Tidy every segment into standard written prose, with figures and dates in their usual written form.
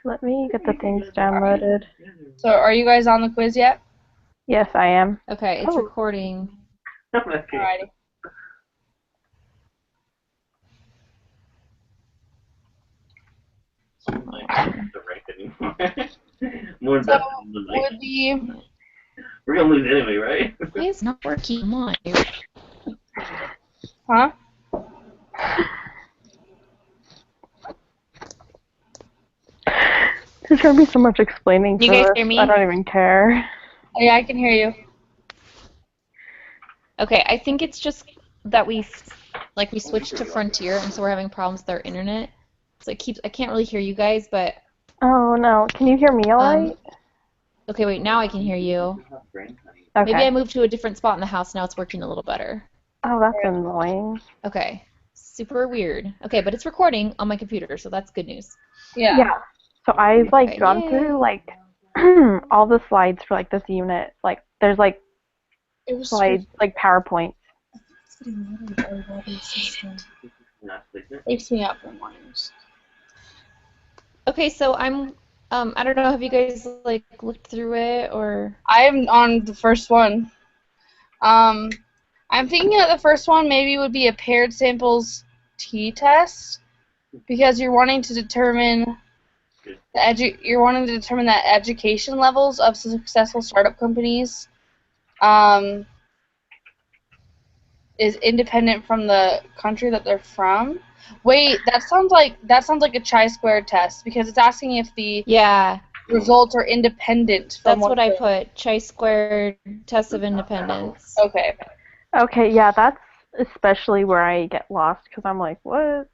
Let me get the things downloaded. So, are you guys on the quiz yet? Yes, I am. Okay, it's Oh. recording. Alrighty. More So, investment than like, would the we're gonna lose anyway, right? Why is it not working? Come on. huh? There's gonna be so much explaining You for guys this. hear me? I don't even care. Oh, yeah, I can hear you. Okay, I think it's just that we switched to Frontier, and so we're having problems with our internet. So I can't really hear you guys, but Oh no, can you hear me alright? okay, wait, now I can hear you. Okay. Maybe I moved to a different spot in the house, now it's working a little better. Oh, that's annoying. Okay, super weird. Okay, but it's recording on my computer, so that's good news. Yeah. So I've like Okay, gone yay. through like all the slides for like this unit. Like there's like It was slides like PowerPoint. wakes me up in the mornings. Okay, so I don't know, have you guys like looked through it or? I'm on the first one. I'm thinking that the first one maybe would be a paired samples t-test because you're wanting to determine that education levels of successful startup companies is independent from the country that they're from. Wait, that sounds like a chi-squared test because it's asking if the Yeah, results are independent from that's what I the- put. Chi-squared test of independence. Okay. Okay, yeah, that's especially where I get lost because I'm like, what?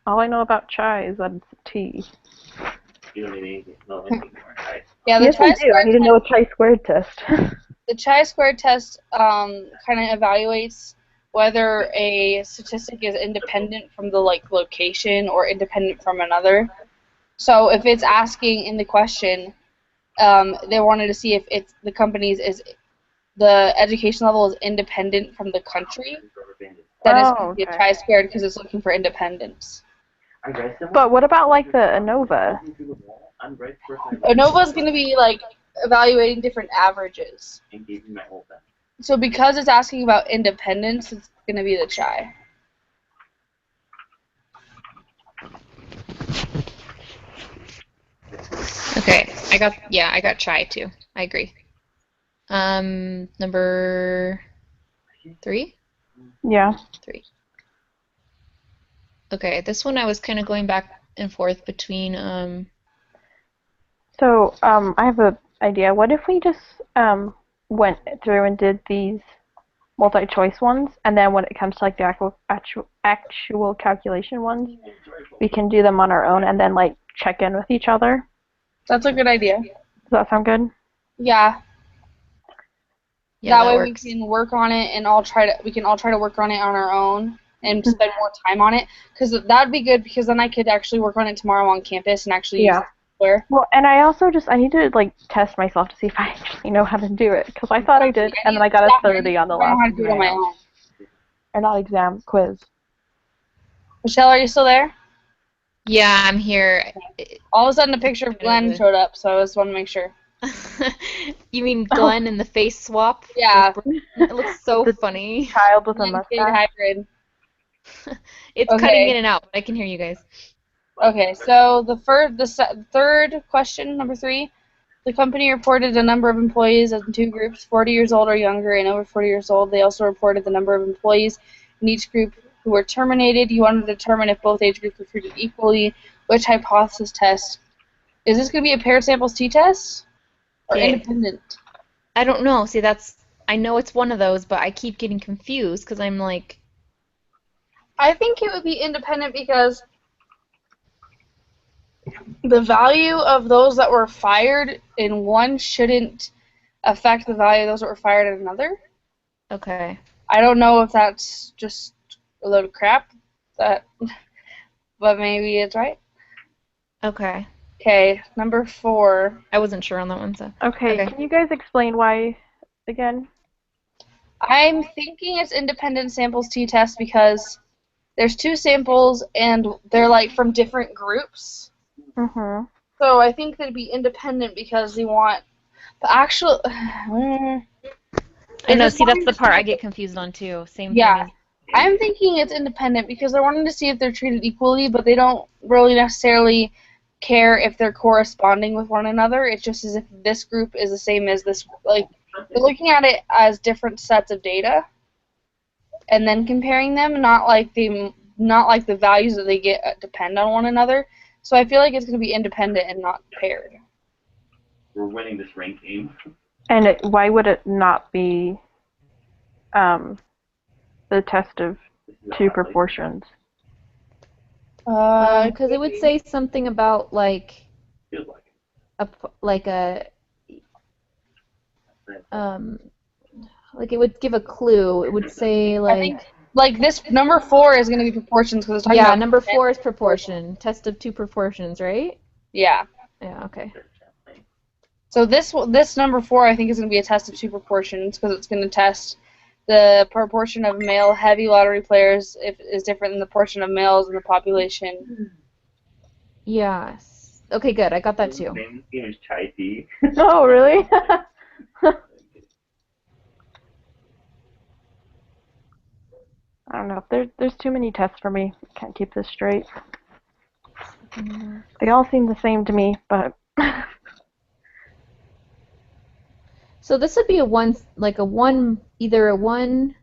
All I know about chai is that it's a tea. You don't need anything. No, anything more, right? Yeah, the Yes, I do. I chi-squared need to know a chi-squared test. the chi-squared test kind of evaluates whether a statistic is independent from the location or independent from another. So if it's asking in the question, they wanted to see if the company's the education level is independent from the country, then it's going to be a okay. chi-squared because it's looking for independence. But what about like the ANOVA? ANOVA is going to be evaluating different averages. So because it's asking about independence, it's going to be the chi. Okay, I got chi too. I agree. Number 3? Yeah. 3. Okay, this one I was kind of going back and forth between So, I have an idea. What if we just went through and did these multi-choice ones, and then when it comes to like the actual calculation ones, we can do them on our own and then like check in with each other. That's a good idea. Does that sound good? Yeah. yeah, That that way works. we can work on it and we can all try to work on it on our own and spend more time on it. Because that'd be good because then I could actually work on it tomorrow on campus and actually use the software. Well, and I also I need to like test myself to see if I actually know how to do it because I thought I did, and then I got a 30 on the I don't know last how to do it on my exam. own. Or not exam, quiz. Michelle, are you still there? Yeah, I'm here. All of a sudden a picture of Glenn showed up, so I just want to make sure. You mean Glenn in the face swap? Yeah. It looks so The funny. Child with a Glenn Kid mustache. hybrid. It's Okay. cutting in and out, but I can hear you guys. Okay, so the third question, number 3, the company reported a number of employees in 2 groups, 40 years old or younger and over 40 years old. They also reported the number of employees in each group who were terminated. You want to determine if both age groups were treated equally. Which hypothesis test? Is this going to be a paired samples t-test or Okay. independent? I don't know. See, I know it's one of those, but I keep getting confused because I'm like, I think it would be independent because the value of those that were fired in one shouldn't affect the value of those that were fired in another. okay. I don't know if that's just a load of crap, but maybe it's right. Okay. Okay, number 4. I wasn't sure on that one, so. Okay, can you guys explain why again? I'm thinking it's independent samples t-test because there's 2 samples and they're from different groups. Mm-hmm. So I think that'd be independent because they want the actual. I know. See, that's the part I get confused on too. Same Yeah. thing. I'm thinking it's independent because they're wanting to see if they're treated equally, but they don't really necessarily care if they're corresponding with one another. It's just as if this group is the same as this. Like, they're looking at it as different sets of data, and then comparing them, not like the values that they get depend on one another. So I feel like it's going to be independent and not paired. We're winning this rank game. And why would it not be the test of This is two a hot place. proportions? Because it would say something about like Feels like like it would give a clue. It would say I like think like this number 4 is going to be proportions because it's talking yeah, about number 4 is proportion. Test of two proportions, right? yeah. Yeah. Okay. So this number 4 I think is going to be a test of two proportions because it's going to test the proportion of male heavy lottery players is different than the portion of males in the population. Yes. Okay. Good. I got that too. Name of this game is Chai Tea. Oh, really? I don't know. There's too many tests for me. I can't keep this straight. They all seem the same to me, but So this would be a one, like a one, either a one.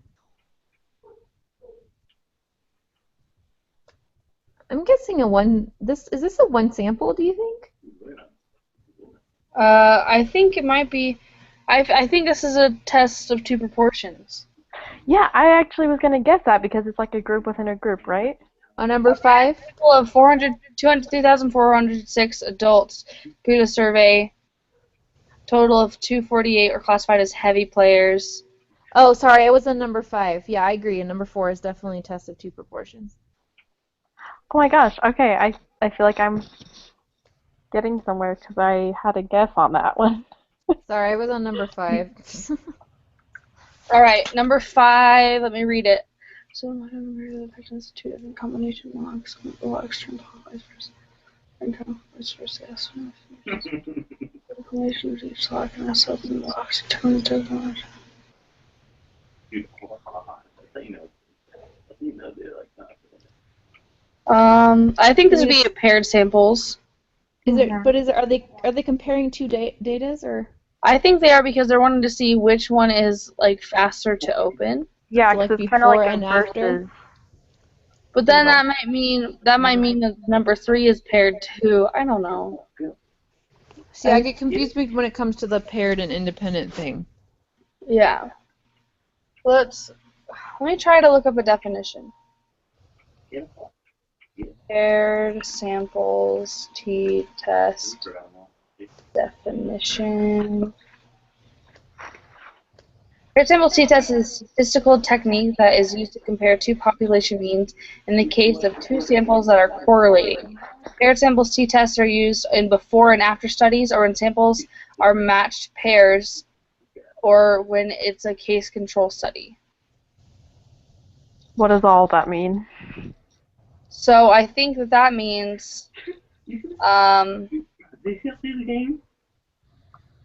I'm guessing a one. Is this a one sample? Do you think? I think it might be. I think this is a test of two proportions. yeah, I actually was gonna guess that because it's like a group within a group, right? On number 5. Total of 203,406 adults due to survey. Total of 248 are classified as heavy players. Oh, sorry, I was on number 5. Yeah, I agree. And number 4 is definitely a test of two proportions. Oh my gosh. Okay, I feel like I'm getting somewhere because I had a guess on that one. Sorry, I was on number 5. All right, number 5. Let me read it. So, the patterns two different combination logs, external vice versa, internal vice versa. Yes, the combination of each log and itself in the logs determine the combination. Dude, hold on. I thought you know they're like not. I think this would be paired samples. Are they comparing two datas or? I think they are because they're wanting to see which one is like faster to open. Yeah, So, like, because it's kind of before like a and after? versus. But then that might mean that number 3 is paired too. I don't know. See, I get confused when it comes to the paired and independent thing. Yeah. Let me try to look up a definition. Yeah. Paired samples t-test definition. Paired samples t-test is a statistical technique that is used to compare two population means in the case of two samples that are correlating. Paired samples t-tests are used in before and after studies or when samples are matched pairs or when it's a case control study. What does all that mean? So I think that means Did they still see the game?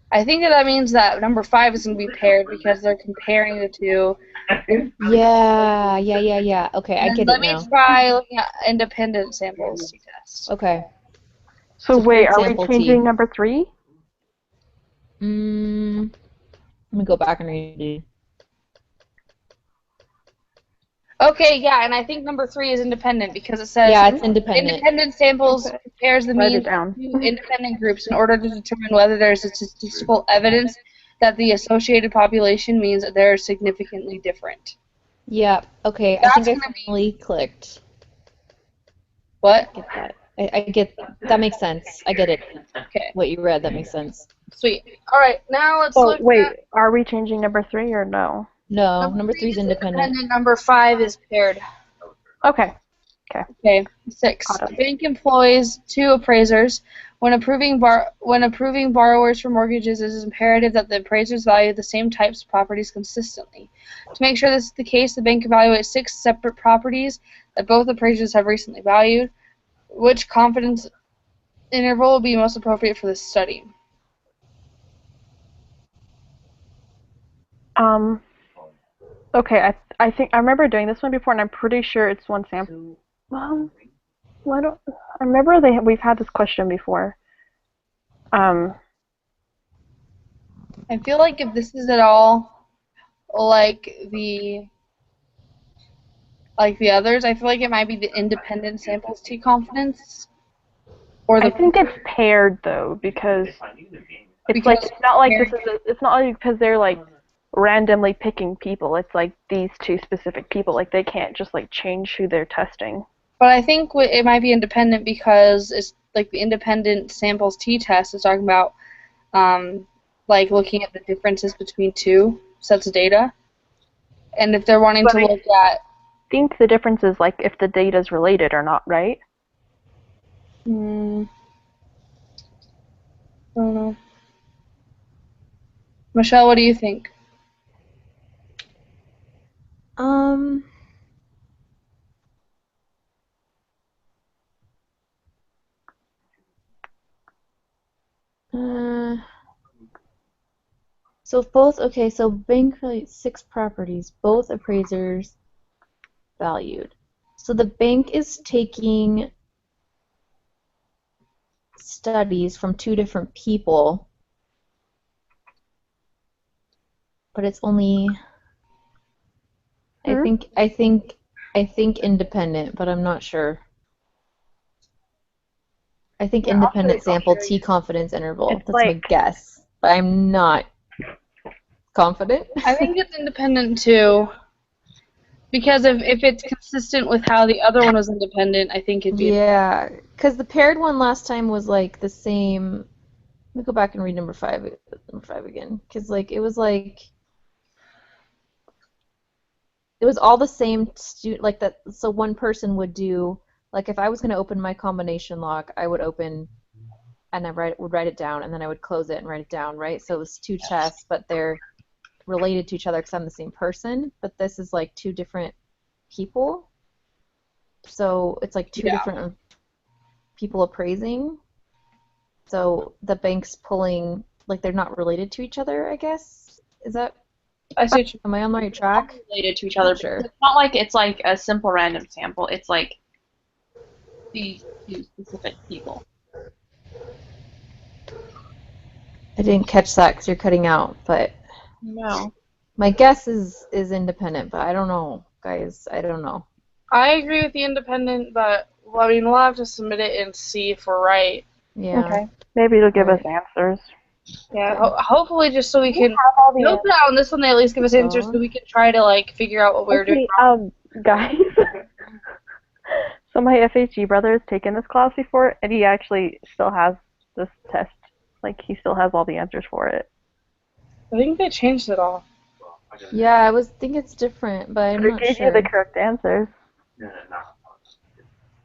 I think that means that number 5 is going to be paired because they're comparing the two. Yeah. Okay, I get it now. Let me try looking at independent samples to test. Okay. So So wait, paired are we sample changing T. number 3? Let me go back and read it. Okay, yeah, and I think number 3 is independent because it says Yeah, it's independent. independent samples Okay. compares the Write it means down. of two independent groups in order to determine whether there's a statistical evidence that the associated population means that they're significantly different. Yeah. Okay. I That's think I gonna be- finally clicked. What? Get that. I get that makes sense. I get it. Okay, What you read, that makes sense. sweet. All right, now let's So look wait, at are we changing number 3 or no? No, number 3 is independent. Number 5 is paired. Okay. Okay, 6. Got it. The bank employs 2 appraisers. When approving borrowers for mortgages, it is imperative that the appraisers value the same types of properties consistently. To make sure this is the case, the bank evaluates 6 separate properties that both appraisers have recently valued. Which confidence interval would be most appropriate for this study? Okay, I think I remember doing this one before, and I'm pretty sure it's one sample. Why don't I remember we've had this question before. I feel like if this is at all like the others, I feel like it might be the independent samples T confidence or I the think it's paired though because If I knew the name, it's like because it's not like paired- it's not like because they're like randomly picking people. It's like these two specific people. Like they can't just like change who they're testing. But I think it might be independent because it's like the independent samples T test is talking about like looking at the differences between two sets of data. And if they're wanting But to I look at think the difference is like if the data is related or not, right? I don't know. Michelle, what do you think? Um, uh, so both, okay, so bank valued 6 properties, both appraisers valued. So the bank is taking studies from 2 different people, but it's only, Hmm? I think independent, but I'm not sure. I think Yeah, I'll show independent you. I'll sample show T you. confidence interval. It's That's my like guess, but I'm not confident. I think it's independent too. Because if it's consistent with how the other one was independent, I think it'd be Yeah, because the paired one last time was like the same. Let me go back and read number five again, because like it was all the same like that. So one person would do like if I was going to open my combination lock, I would open and I would write it down, and then I would close it and write it down, right? So it was 2 chests, but they're related to each other because I'm the same person. But this is like 2 different people, so it's like 2 yeah. different people appraising. So the bank's pulling, like they're not related to each other, I guess. Is that, I see what you am I on the right track? Related to each other. Not sure. It's not like it's like a simple random sample. It's like these two specific people. I didn't catch that because you're cutting out, but No. my guess is independent, but I don't know, guys. I don't know. I agree with the independent, but well, I mean we'll have to submit it and see if we're right. Yeah. okay. Maybe it'll give us Right. answers. Yeah, hopefully just so we can Have all the note that on this one they at least give us answers so we can try to like figure out what we were doing Okay, wrong. guys. So my FHE brother has taken this class before, and he actually still has this test. Like he still has all the answers for it. I think they changed it all. well, I don't Yeah, I think it's different, but I'm But it not gave sure. you the correct answers. know.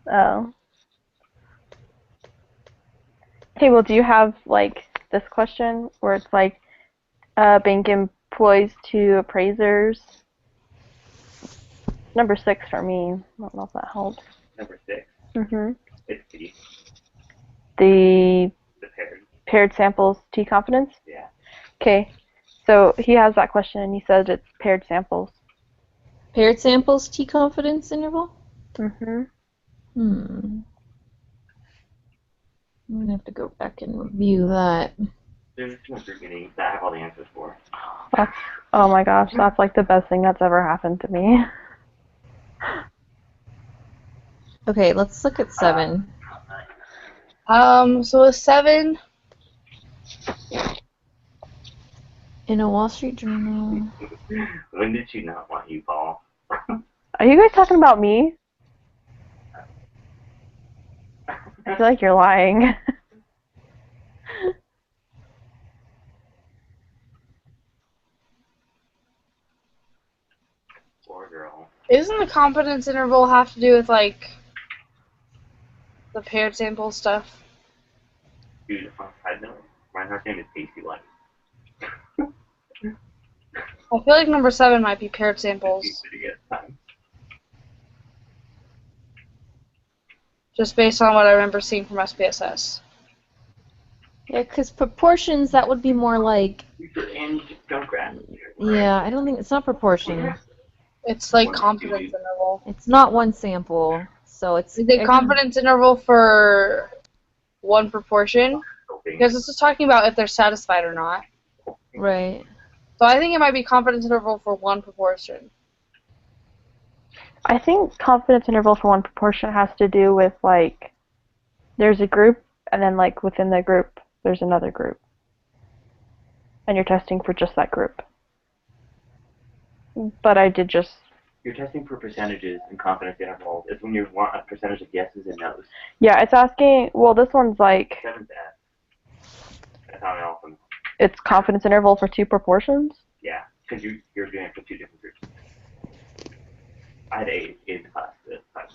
No. Oh. Okay, well, do you have like this question where it's like bank employs 2 appraisers? Number 6 for me. I don't know if that helps. Number 6, Mhm. it's T, The the paired. paired samples T confidence. Yeah. Okay. So he has that question, and he said it's paired samples. Paired samples T confidence interval? Mhm. I'm gonna have to go back and review that. There's too much beginning that I have all the answers for. That's, oh my gosh, that's like the best thing that's ever happened to me. Okay, let's look at 7. So a 7. In a Wall Street Journal. When did she not want you, Paul? Are you guys talking about me? I feel like you're lying. Poor girl. Isn't the confidence interval have to do with like the paired sample stuff? Dude, on a side note, my last name is Casey White. I feel like number 7 might be paired samples, just based on what I remember seeing from SPSS. Yeah, because proportions, that would be more like, Future and Junkrat. yeah, I don't think, it's not proportion. It's like 1 to 2, confidence dude. interval. It's not one sample, so it's... Is it confidence interval for one proportion? Because this is talking about if they're satisfied or not. Right. So I think it might be confidence interval for one proportion. I think confidence interval for one proportion has to do with like there's a group and then like within the group there's another group. And you're testing for just that group. But I did just You're testing for percentages and confidence intervals. It's when you want a percentage of yeses and nos. yeah, it's asking well this one's like 7 to That's how it often. it's confidence interval for two proportions. Yeah, because you're doing it for 2 different groups. I had A in class this time.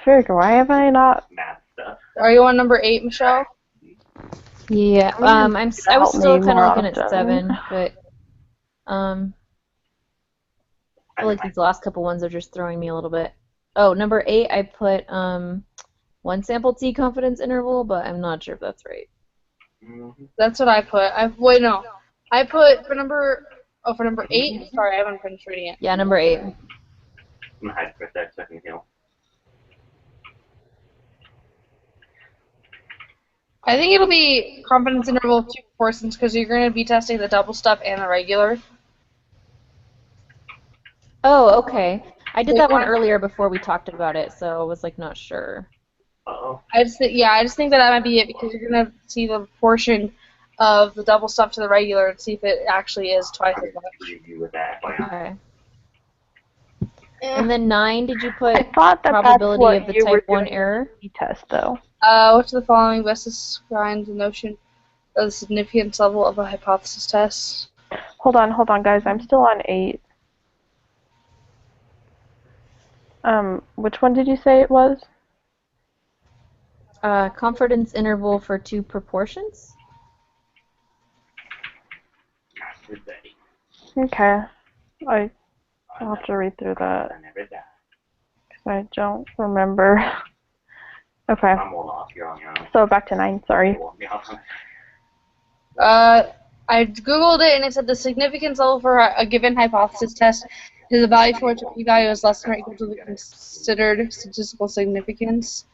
Figure, why have I not Math stuff. Are you on number 8, Michelle? Yeah, I mean, I help was still me kind more of looking at often. 7, but I feel like these last couple ones are just throwing me a little bit. Oh, number 8, I put one sample T confidence interval, but I'm not sure if that's right. That's what I put. Wait, no. I put for number 8. Sorry, I haven't finished reading it. Yeah, number 8. I'm gonna hide for a sec so I can heal. I think it'll be confidence interval of 2 proportions because you're going to be testing the double stuff and the regular. Oh, okay. I did that one earlier before we talked about it, so I was like not sure. Uh-oh. I just think that might be it because you're going to see the proportion of the double stuff to the regular and see if it actually is twice as much. You with that. Okay. And then 9, did you I put thought that that's probability what of the you were type 1 doing error? in the test though. Which of the following best describes the notion of the significance level of a hypothesis test? Hold on, guys. I'm still on 8. Which one did you say it was? Confidence interval for 2 proportions? Okay. I'll have to read through that. I never die. Because I don't remember. Okay. I'm more lost. You're on your own. So back to 9, sorry. I googled it and it said the significance level for a given hypothesis test is a value for which a p-value is less than or equal to the considered statistical significance.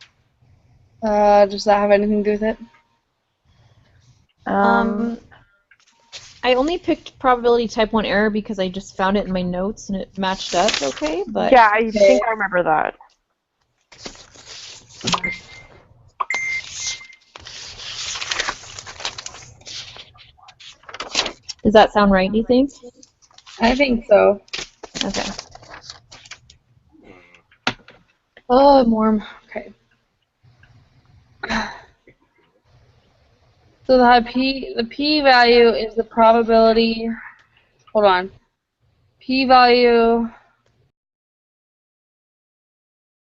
Does that have anything to do with it? I only picked probability type 1 error because I just found it in my notes and it matched up okay, but... Yeah, I think I remember that. Does that sound right, do you think? I think so. Okay. Oh, I'm warm. Okay. So the p-value is the probability. Hold on. P-value